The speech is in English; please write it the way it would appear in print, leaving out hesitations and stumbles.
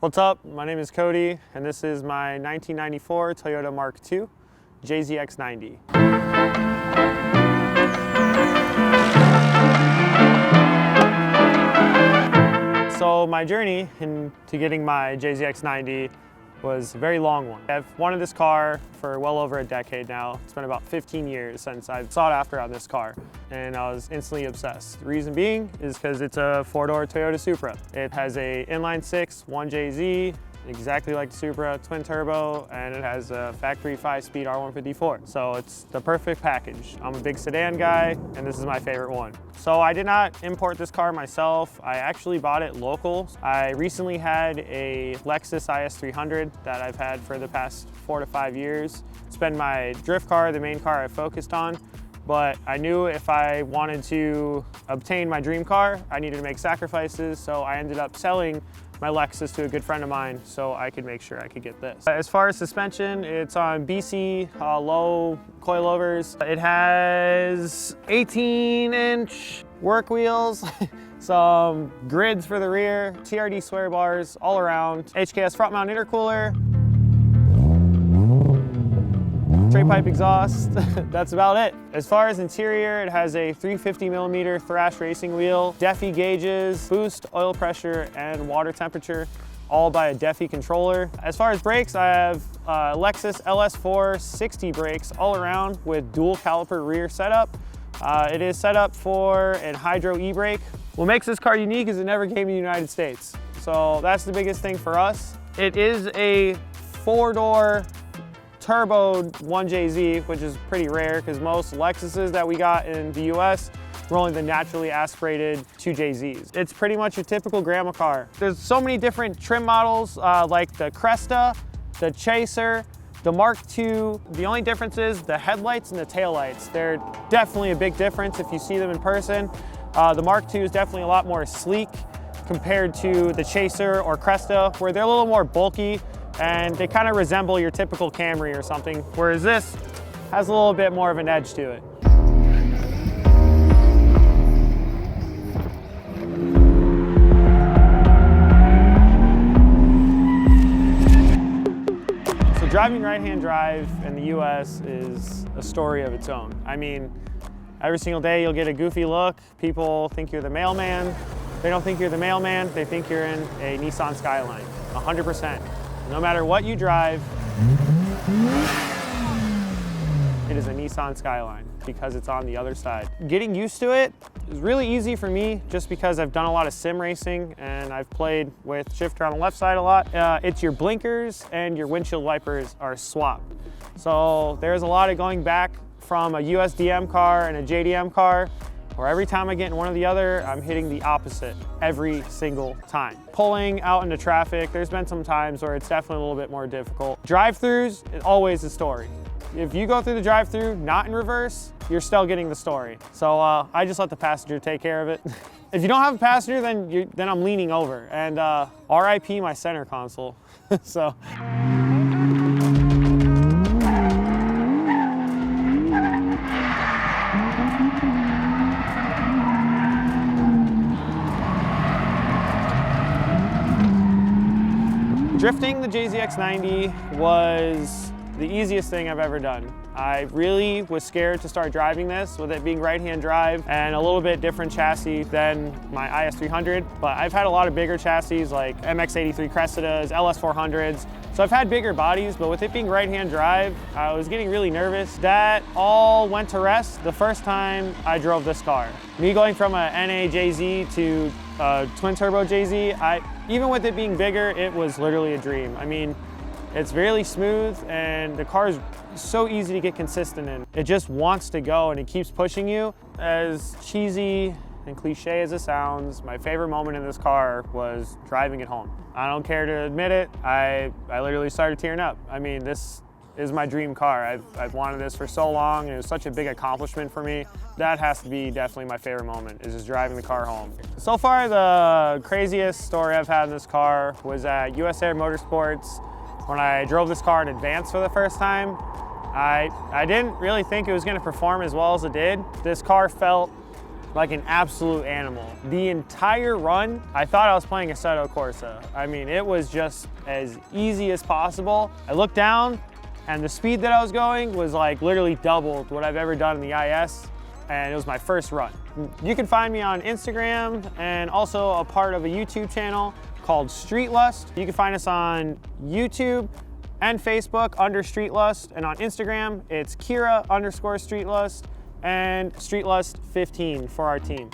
What's up? My name is Cody, and this is my 1994 Toyota Mark II JZX90. So my journey into getting my JZX90 was a very long one. I've wanted this car for well over a decade now. It's been about 15 years since I've sought after on this car, and I was instantly obsessed. The reason being is because it's a four-door Toyota Supra. It has a inline-six 1JZ, exactly like the Supra, twin turbo, and it has a factory 5-speed R154. So it's the perfect package. I'm a big sedan guy, and this is my favorite one. So I did not import this car myself. I actually bought it local. I recently had a Lexus IS300 that I've had for the past 4 to 5 years. It's been my drift car, the main car I focused on. But I knew if I wanted to obtain my dream car, I needed to make sacrifices, so I ended up selling my Lexus to a good friend of mine so I could make sure I could get this. As far as suspension, it's on BC low coilovers. It has 18-inch work wheels, some grids for the rear, TRD sway bars all around, HKS front mount intercooler, straight pipe exhaust. That's about it. As far as interior, it has a 350mm Thrash racing wheel, Defi gauges, boost, oil pressure, and water temperature, all by a Defi controller. As far as brakes, I have Lexus LS4 60 brakes all around with dual caliper rear setup. It is set up for an hydro e-brake. What makes this car unique is it never came to the United States. So that's the biggest thing for us. It is a four-door turbo 1JZ, which is pretty rare because most Lexuses that we got in the US were only the naturally aspirated 2JZs. It's pretty much your typical grandma car. There's so many different trim models like the Cresta, the Chaser, the Mark II. The only difference is the headlights and the taillights. They're definitely a big difference if you see them in person. The Mark II is definitely a lot more sleek compared to the Chaser or Cresta, where they're a little more bulky and they kind of resemble your typical Camry or something, whereas this has a little bit more of an edge to it. So driving right-hand drive in the US is a story of its own. I mean, every single day you'll get a goofy look. People think you're the mailman. They don't think you're the mailman, they think you're in a Nissan Skyline, 100%. No matter what you drive, it is a Nissan Skyline because it's on the other side. Getting used to it is really easy for me just because I've done a lot of sim racing and I've played with shifter on the left side a lot. It's your blinkers and your windshield wipers are swapped. So there's a lot of going back from a USDM car and a JDM car, where every time I get in one or the other, I'm hitting the opposite every single time. Pulling out into traffic, there's been some times where it's definitely a little bit more difficult. Drive-throughs is always a story. If you go through the drive-through not in reverse, you're still getting the story. So I just let the passenger take care of it. If you don't have a passenger, then I'm leaning over. And RIP my center console. So. Drifting the JZX90 was the easiest thing I've ever done. I really was scared to start driving this with it being right-hand drive and a little bit different chassis than my IS300, but I've had a lot of bigger chassis like MX83 Cressidas, LS400s, so I've had bigger bodies, but with it being right-hand drive, I was getting really nervous. That all went to rest the first time I drove this car. Me going from a NA JZ to twin turbo JZ, even with it being bigger, it was literally a dream. I mean, it's really smooth and the car is so easy to get consistent in. It just wants to go and it keeps pushing you. As cheesy and cliche as it sounds, my favorite moment in this car was driving it home. I don't care to admit it, I literally started tearing up. I mean, this is my dream car. I've wanted this for so long and it was such a big accomplishment for me. That has to be definitely my favorite moment, is just driving the car home. So far, the craziest story I've had in this car was at US Air Motorsports when I drove this car in advance for the first time. I didn't really think it was going to perform as well as it did. This car felt like an absolute animal. The entire run, I thought I was playing Assetto Corsa. I mean, it was just as easy as possible. I looked down and the speed that I was going was like literally doubled what I've ever done in the IS, and it was my first run. You can find me on Instagram and also a part of a YouTube channel called Street Lust. You can find us on YouTube and Facebook under Street Lust, and on Instagram it's Kira_Street Lust and Street Lust 15 for our team.